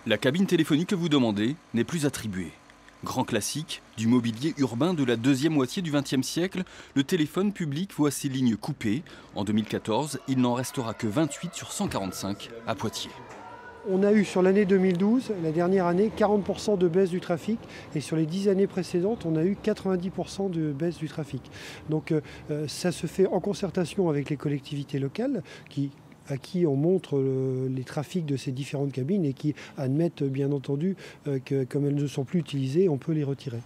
La cabine téléphonique que vous demandez n'est plus attribuée. Grand classique du mobilier urbain de la deuxième moitié du XXe siècle, le téléphone public voit ses lignes coupées. En 2014, il n'en restera que 28 sur 145 à Poitiers. On a eu sur l'année 2012, la dernière année, 40% de baisse du trafic et sur les 10 années précédentes, on a eu 90% de baisse du trafic. Donc ça se fait en concertation avec les collectivités locales à qui on montre les trafics de ces différentes cabines et qui admettent bien entendu que comme elles ne sont plus utilisées, on peut les retirer.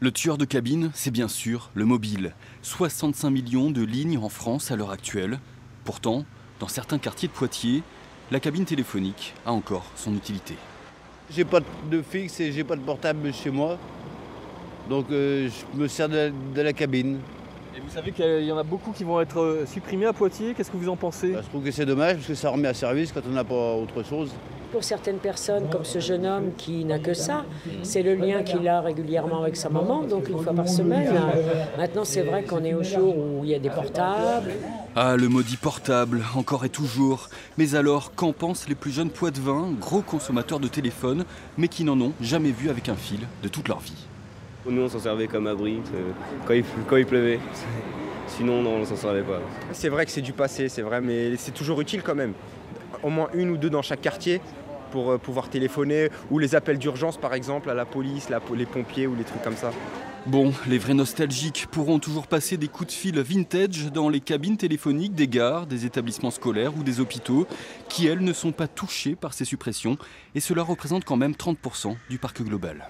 Le tueur de cabine, c'est bien sûr le mobile. 65 millions de lignes en France à l'heure actuelle. Pourtant, dans certains quartiers de Poitiers, la cabine téléphonique a encore son utilité. J'ai pas de fixe et j'ai pas de portable chez moi, donc je me sers de la cabine. Et vous savez qu'il y en a beaucoup qui vont être supprimés à Poitiers, qu'est-ce que vous en pensez? Je trouve que c'est dommage parce que ça remet à service quand on n'a pas autre chose. Pour certaines personnes, comme ce jeune homme qui n'a que ça, c'est le lien qu'il a régulièrement avec sa maman, donc une fois par semaine. Maintenant, c'est vrai qu'on est au jour où il y a des portables. Ah, le maudit portable, encore et toujours. Mais alors, qu'en pensent les plus jeunes Poitevins, gros consommateurs de téléphone, mais qui n'en ont jamais vu avec un fil de toute leur vie? Nous, on s'en servait comme abri quand il pleuvait. Sinon, non, on s'en servait pas. C'est vrai que c'est du passé, c'est vrai, mais c'est toujours utile quand même. Au moins une ou deux dans chaque quartier pour pouvoir téléphoner, ou les appels d'urgence par exemple à la police, les pompiers ou les trucs comme ça. Bon, les vrais nostalgiques pourront toujours passer des coups de fil vintage dans les cabines téléphoniques des gares, des établissements scolaires ou des hôpitaux, qui elles ne sont pas touchées par ces suppressions, et cela représente quand même 30% du parc global.